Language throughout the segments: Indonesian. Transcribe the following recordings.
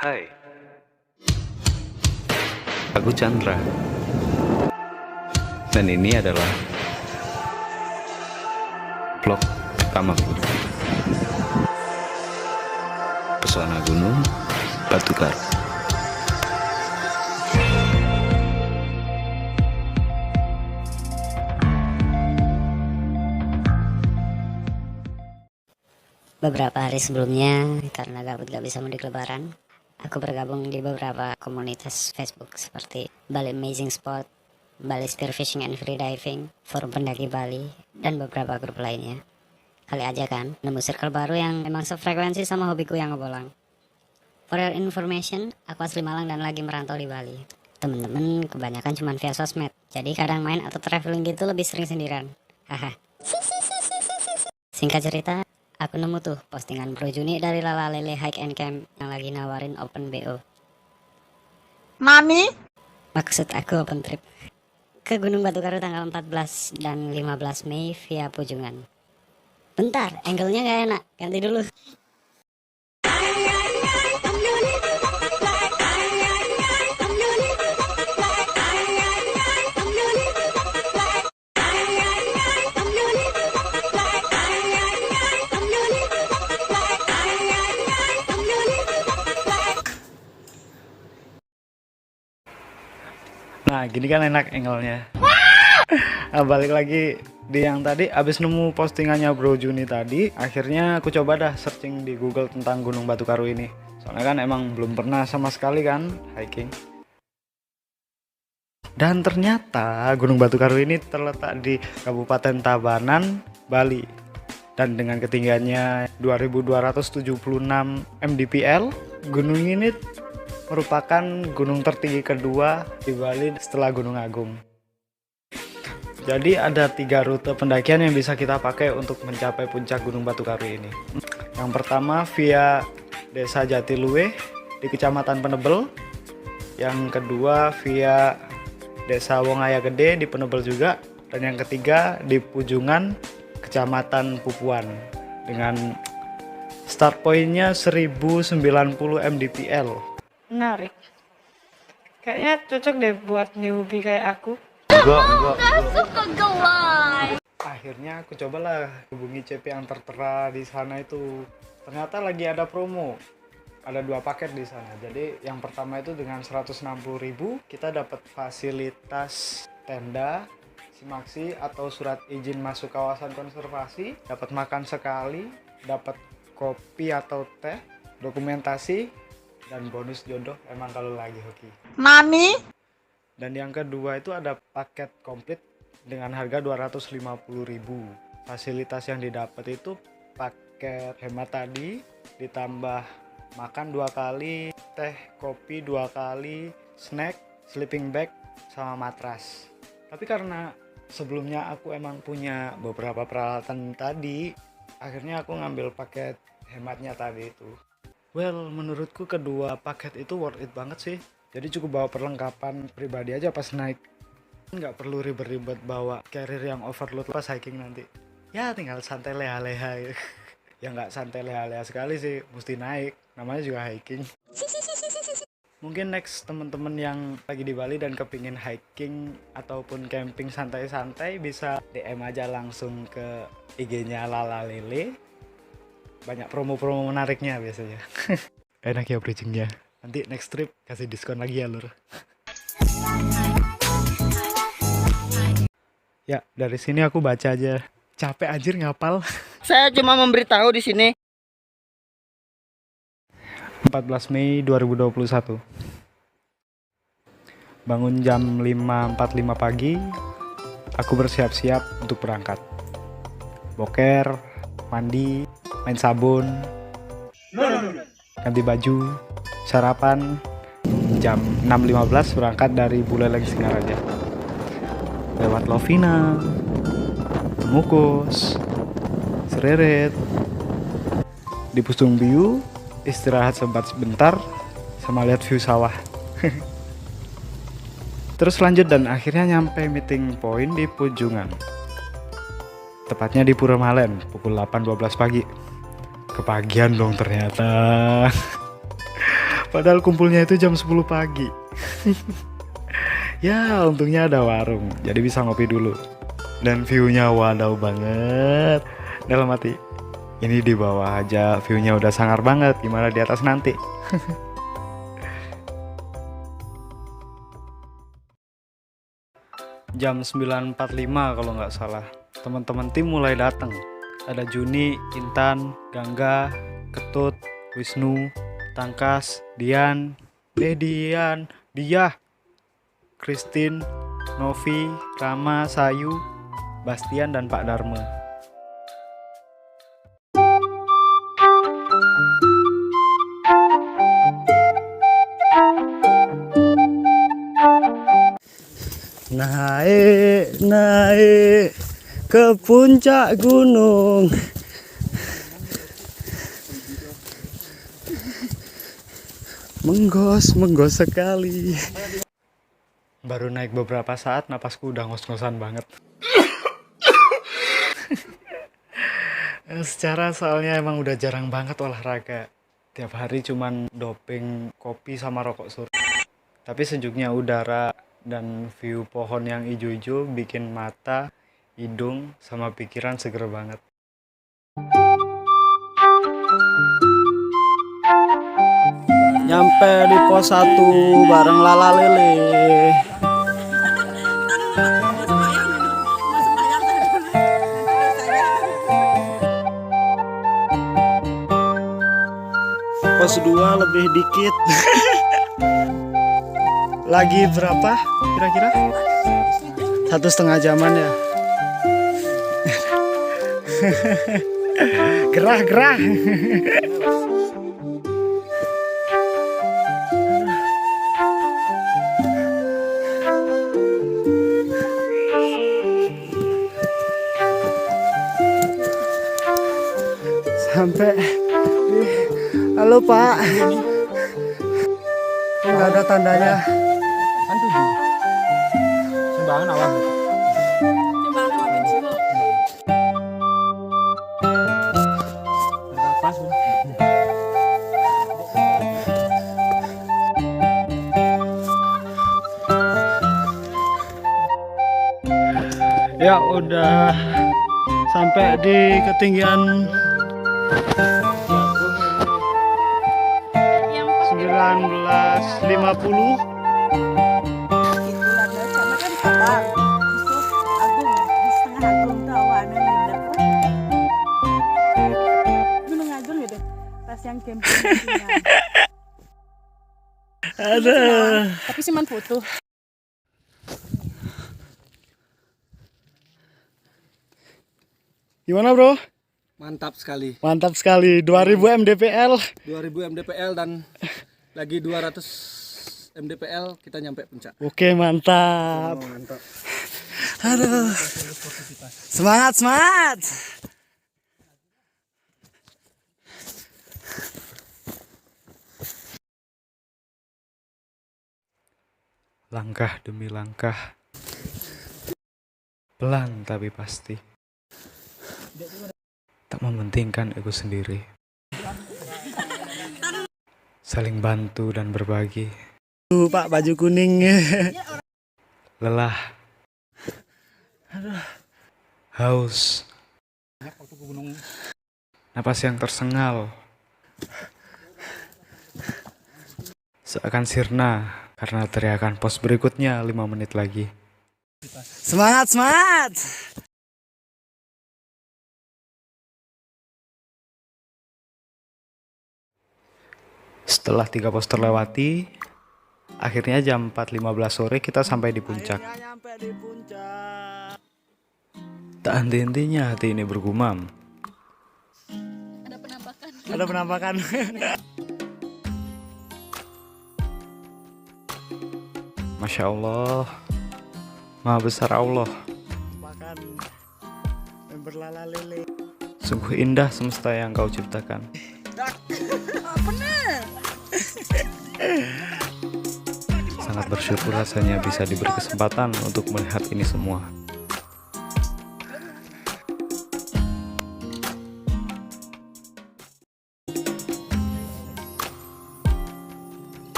Hai, aku Chandra. Dan ini adalah vlog pertamaku. Pesona Gunung Batu Karu. Beberapa hari sebelumnya, karena gak bisa mudik lebaran, aku bergabung di beberapa komunitas Facebook seperti Bali Amazing Spot, Bali Spearfishing and Freediving, Forum Pendaki Bali, dan beberapa grup lainnya. Kali aja kan, nemu circle baru yang emang sefrekuensi sama hobiku yang ngebolang. For your information, aku asli Malang dan lagi merantau di Bali. Temen-temen kebanyakan cuma via sosmed, jadi kadang main atau traveling gitu lebih sering sendirian. Haha. Singkat cerita, aku nemu tuh postingan Bro Juni dari Lala Lele Hike and Camp yang lagi nawarin open BO. Mami? Maksud aku open trip ke Gunung Batu Karu tanggal 14 dan 15 Mei via Pujungan. Bentar, angle-nya gak enak, ganti dulu. Nah gini kan enak angle-nya. Nah, balik lagi di yang tadi, abis nemu postingannya Bro Juni tadi, akhirnya aku coba dah searching di Google tentang Gunung Batu Karu ini. Soalnya kan emang belum pernah sama sekali kan hiking. Dan ternyata Gunung Batu Karu ini terletak di Kabupaten Tabanan, Bali. Dan dengan ketinggiannya 2276 mdpl, gunung ini merupakan gunung tertinggi kedua di Bali setelah Gunung Agung. Jadi ada 3 rute pendakian yang bisa kita pakai untuk mencapai puncak Gunung Batu Karu ini. Yang pertama via Desa Jatiluwe di Kecamatan Penebel. Yang kedua via Desa Wongaya Gede di Penebel juga. Dan yang ketiga di Pujungan, Kecamatan Pupuan. Dengan start point-nya 1090 mdpl. Menarik. Kayaknya cocok deh buat newbie kayak aku. Enggak. Akhirnya aku cobalah hubungi CP yang tertera di sana itu. Ternyata lagi ada promo. Ada 2 paket di sana. Jadi yang pertama itu dengan 160.000 kita dapat fasilitas tenda, simaksi atau surat izin masuk kawasan konservasi, dapat makan sekali, dapat kopi atau teh, dokumentasi, dan bonus jodoh emang kalau lagi hoki. Mami? Dan yang kedua itu ada paket komplit dengan harga 250.000. Fasilitas yang didapat itu paket hemat tadi ditambah makan 2 kali, teh kopi 2 kali, snack, sleeping bag sama matras. Tapi karena sebelumnya aku emang punya beberapa peralatan tadi, akhirnya aku ngambil paket hematnya tadi itu. Well, menurutku kedua paket itu worth it banget sih. Jadi cukup bawa perlengkapan pribadi aja pas naik. Nggak perlu ribet-ribet bawa carrier yang overload pas hiking nanti. Ya tinggal santai leha-leha. Ya nggak santai leha-leha sekali sih, mesti naik. Namanya juga hiking. Mungkin next temen-temen yang lagi di Bali dan kepingin hiking ataupun camping santai-santai bisa DM aja langsung ke IG-nya Lala Lele. Banyak promo-promo menariknya biasanya. Enak ya bridgingnya. Nanti next trip kasih diskon lagi ya lur. Ya dari sini aku baca aja. Capek anjir ngapal. Saya cuma memberitahu di sini. 14 Mei 2021. Bangun jam 5.45 pagi. Aku bersiap-siap untuk berangkat. Boker, mandi, main sabun, ganti baju, sarapan. Jam 6.15 berangkat dari Buleleng Singaraja. Lewat Lovina, Temukus, Sereret, di Pusung Biu, istirahat sebentar sama lihat view sawah. Terus lanjut dan akhirnya nyampe meeting point di Pujungan. Tepatnya di Puromalen pukul 8.12 pagi. Kepagian dong ternyata. Padahal kumpulnya itu jam 10 pagi. Ya untungnya ada warung, jadi bisa ngopi dulu. Dan view-nya wadaw banget. Dalam hati, ini di bawah aja view-nya udah sangar banget, gimana di atas nanti. Jam 9.45 kalau nggak salah, teman-teman tim mulai datang. Ada Juni, Intan, Gangga, Ketut, Wisnu, Tangkas, Dian, Diah, Christine, Novi, Rama, Sayu, Bastian, dan Pak Dharma. Naik ke puncak gunung. Menggos sekali. Baru naik beberapa saat, napasku udah ngos-ngosan banget. Secara soalnya emang udah jarang banget olahraga. Tiap hari cuman doping kopi sama rokok sur. Tapi sejuknya udara dan view pohon yang hijau-hijau bikin mata, hidung, sama pikiran seger banget. Nyampe di pos 1 bareng Lala Lele. Pos 2 lebih dikit. Lagi berapa kira-kira? 1,5 jaman ya. Gerah. Sampai di... Halo Pak. Kok nggak ada tandanya? Kan 7 sumbangan awal pas Ya udah sampai di ketinggian 1950. Yang camping Ada. tapi cuman foto. Gimana bro? mantap sekali. Mantap sekali. 2000 mdpl. 2000 mdpl dan lagi 200 mdpl kita nyampe puncak. Oke mantap. Mantap. Aduh. Semangat. Langkah demi langkah, pelan tapi pasti, tak mementingkan ego sendiri, saling bantu dan berbagi. Pak baju kuning. Lelah, haus, napas yang tersengal, seakan sirna karena teriakan pos berikutnya 5 menit lagi. Semangat! Setelah 3 pos terlewati, akhirnya jam 4.15 sore kita sampai di puncak. Tak henti-hentinya hati ini bergumam. Ada penampakan. Masya Allah, Maha Besar Allah. Sungguh indah semesta yang kau ciptakan. Sangat bersyukur rasanya bisa diberi kesempatan untuk melihat ini semua.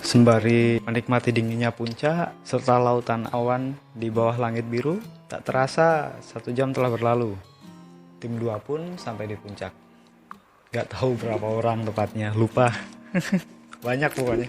Sembari menikmati dinginnya puncak serta lautan awan di bawah langit biru, tak terasa 1 jam telah berlalu. Tim 2 pun sampai di puncak. Gak tahu berapa orang tepatnya, lupa. Banyak pokoknya.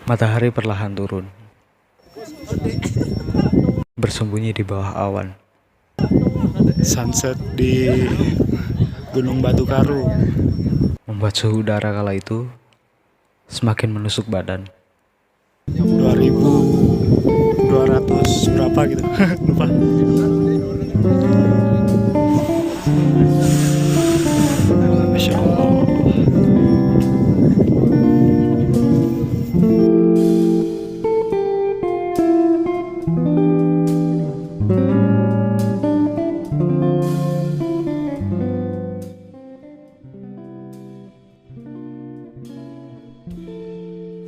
Matahari perlahan turun, bersembunyi di bawah awan. Sunset di Gunung Batu Karu membuat suhu udara kala itu semakin menusuk badan. 2200 berapa gitu, lupa. Masya Allah.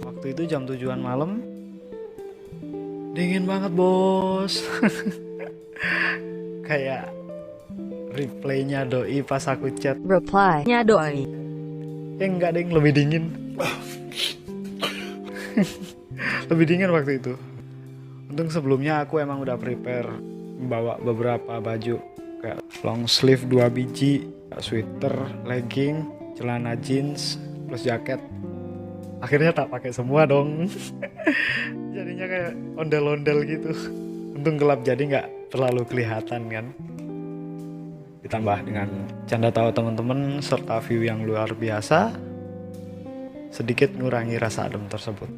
Waktu itu jam 7-an malam. Dingin banget, bos. Kayak replaynya doi pas aku chat. Reply-nya doi. Enggak deng, lebih dingin. Lebih dingin waktu itu. Untung sebelumnya aku emang udah prepare bawa beberapa baju kayak long sleeve 2 biji, sweater, legging, celana jeans, plus jaket. Akhirnya tak pakai semua dong. Jadinya kayak ondel-ondel gitu. Untung gelap jadi nggak terlalu kelihatan kan. Ditambah dengan canda tawa teman-teman serta view yang luar biasa, sedikit ngurangi rasa adem tersebut.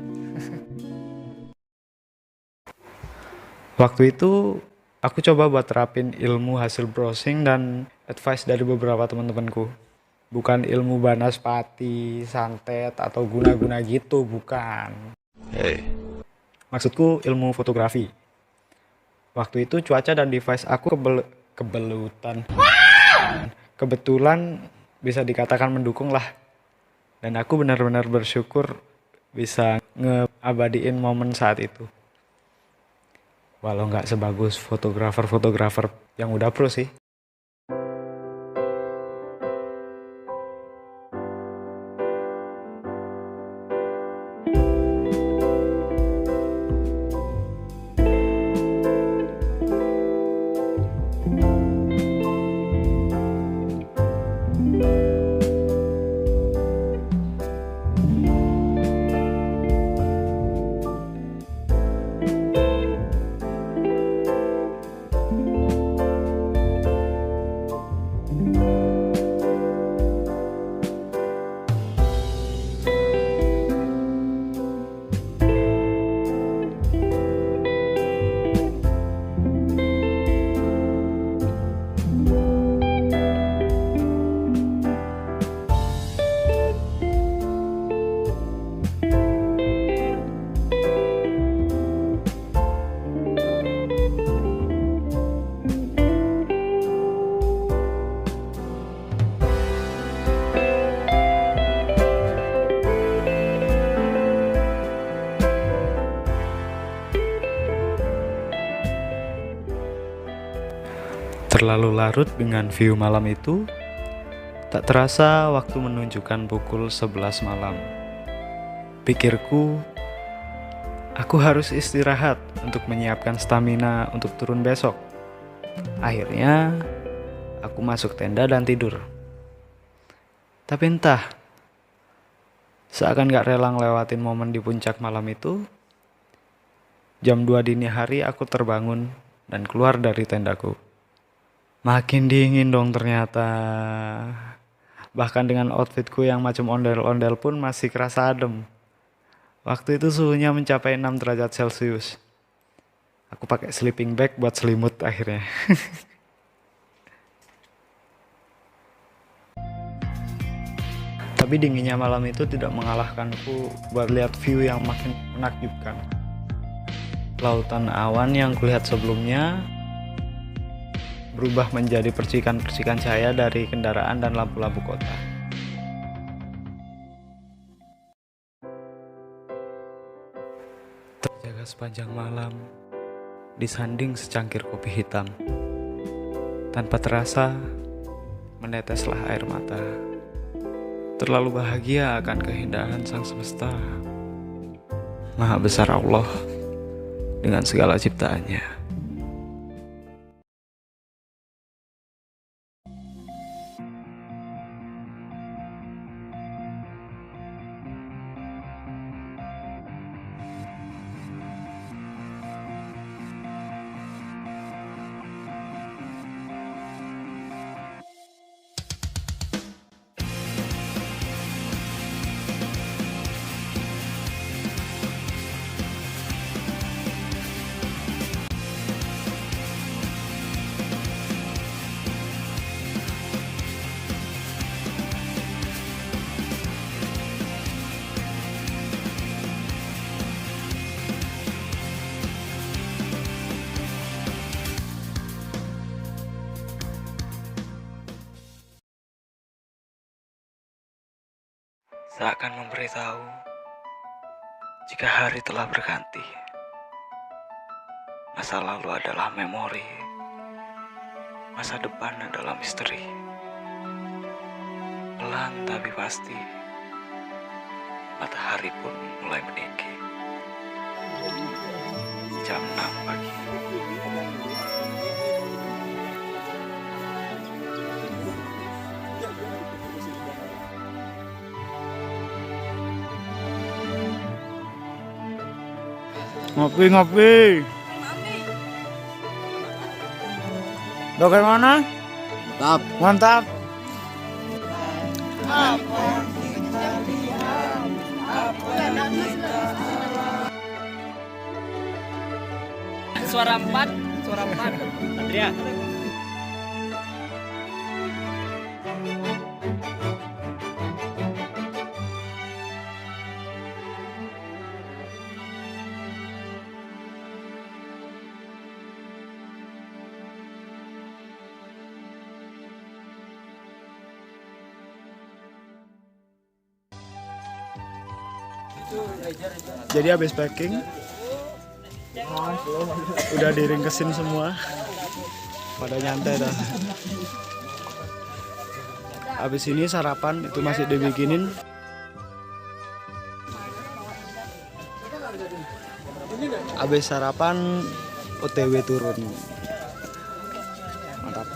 Waktu itu aku coba buat terapin ilmu hasil browsing dan advice dari beberapa teman-temanku. Bukan ilmu banaspati, santet, atau guna-guna gitu, bukan. Maksudku ilmu fotografi. Waktu itu cuaca dan device aku kebetulan bisa dikatakan mendukung lah. Dan aku benar-benar bersyukur bisa ngeabadiin momen saat itu. Walau nggak sebagus fotografer-fotografer yang udah pro sih. Terlalu larut dengan view malam itu, tak terasa waktu menunjukkan pukul 11 malam. Pikirku, aku harus istirahat untuk menyiapkan stamina untuk turun besok. Akhirnya, aku masuk tenda dan tidur. Tapi entah, seakan gak rela ngelewatin momen di puncak malam itu, jam 2 dini hari aku terbangun dan keluar dari tendaku. Makin dingin dong ternyata. Bahkan dengan outfitku yang macam ondel-ondel pun masih kerasa adem. Waktu itu suhunya mencapai 6 derajat Celcius. Aku pakai sleeping bag buat selimut akhirnya. Tapi dinginnya malam itu tidak mengalahkanku buat lihat view yang makin menakjubkan. Lautan awan yang kulihat sebelumnya berubah menjadi percikan-percikan cahaya dari kendaraan dan lampu-lampu kota. Terjaga sepanjang malam, disanding secangkir kopi hitam. Tanpa terasa, meneteslah air mata. Terlalu bahagia akan keindahan sang semesta. Maha besar Allah dengan segala ciptaannya. Seakan memberitahu jika hari telah berganti. Masa lalu adalah memori, masa depan adalah misteri. Pelan tapi pasti, matahari pun mulai meninggi. Jam 6 pagi. Ngopi. Bagaimana? Mantap. Suara 4. Adria. Jadi habis packing, udah diringkesin semua, pada nyantai dah. Habis ini sarapan itu masih dibikinin. Habis sarapan OTW turun. Mantap.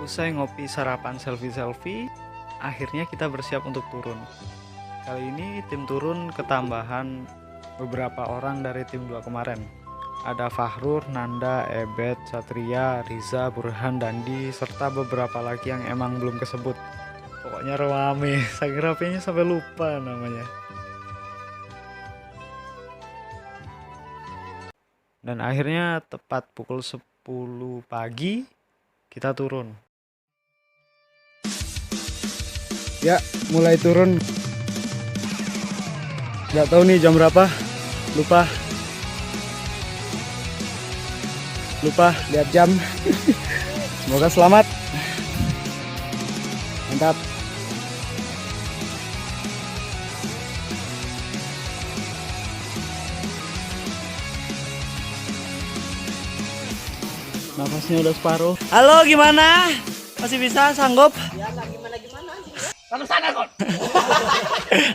Usai ngopi, sarapan, selfie, akhirnya kita bersiap untuk turun. Kali ini tim turun ketambahan beberapa orang dari tim 2 kemarin. Ada Fahrur, Nanda, Ebet, Satria, Riza, Burhan, Dandi, serta beberapa lagi yang emang belum kesebut. Pokoknya rame, saking rapenya sampai lupa namanya. Dan akhirnya tepat pukul 10 pagi kita turun. Ya, mulai turun. Gak tahu nih jam berapa. Lupa lihat jam. Semoga selamat. Mantap. Nafasnya udah separuh. Halo, gimana? Masih bisa, sanggup? Ya, gimana? Lalu sana kon.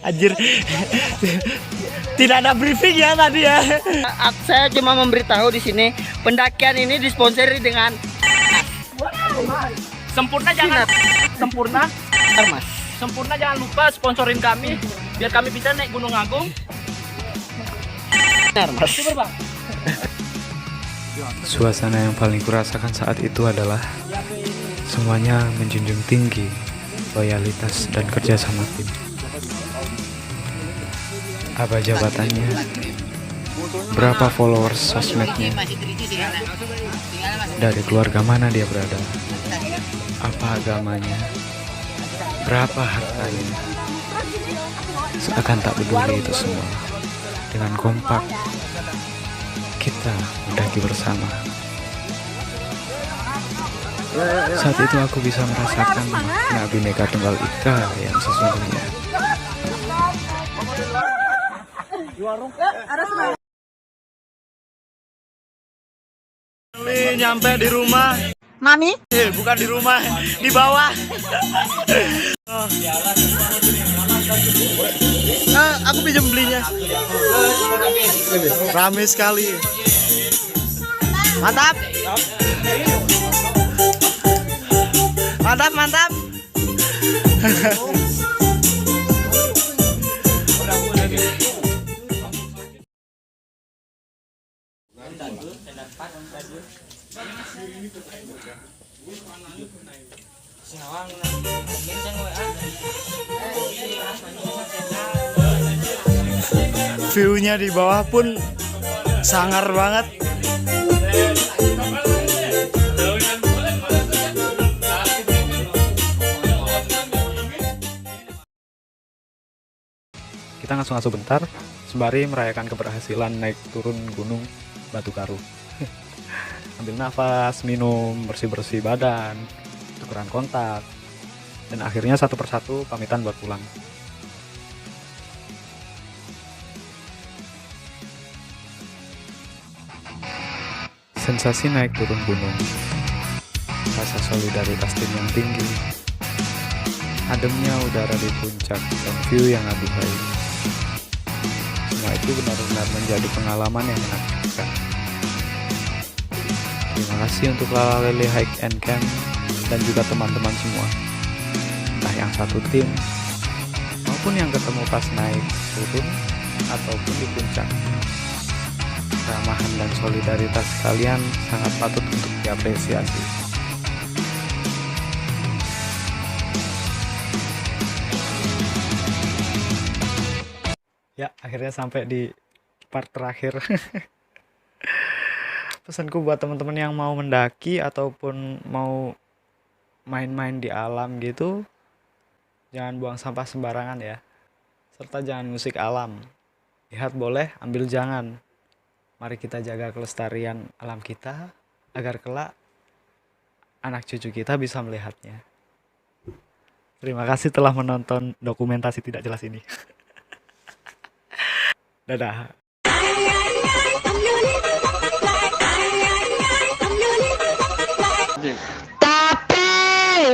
Anjir. Tidak ada briefing ya tadi ya. Saya cuma memberitahu di sini pendakian ini disponsori dengan Sempurna Mas. Sempurna jangan lupa sponsorin kami biar kami bisa naik Gunung Agung. Benar, Mas. Super, Bang. Suasana yang paling kurasakan saat itu adalah semuanya menjunjung tinggi loyalitas dan kerjasama tim. Apa jabatannya, berapa followers sosmednya, dari keluarga mana dia berada, apa agamanya, berapa hartanya, seakan tak peduli itu semua. Dengan kompak, kita mendaki bersama. Saat itu aku bisa merasakan makna Bhinneka Tunggal Ika yang sesungguhnya. Nyampe di rumah. Nani? Bukan di rumah, di bawah. Aku pinjam belinya. Rame sekali. Mantap. Mantap, mantap. View-nya di bawah pun sangar banget. Kita ngasuh-ngasuh bentar, sembari merayakan keberhasilan naik turun gunung Batu Karu. Ambil nafas, minum, bersih-bersih badan, tukeran kontak, dan akhirnya satu persatu pamitan buat pulang. Sensasi naik turun gunung, rasa solidaritas tim yang tinggi, ademnya udara di puncak, dan view yang aduhai. Semua itu benar-benar menjadi pengalaman yang menakjubkan. Terima kasih untuk Lala Lele Hike and Camp dan juga teman-teman semua, entah yang satu tim maupun yang ketemu pas naik turun ataupun di puncak. Keramahan dan solidaritas kalian sangat patut untuk diapresiasi. Ya, akhirnya sampai di part terakhir. Pesanku buat teman-teman yang mau mendaki ataupun mau main-main di alam gitu, jangan buang sampah sembarangan ya. Serta jangan musik alam. Lihat boleh, ambil jangan. Mari kita jaga kelestarian alam kita agar kelak anak cucu kita bisa melihatnya. Terima kasih telah menonton dokumentasi tidak jelas ini. Dadah.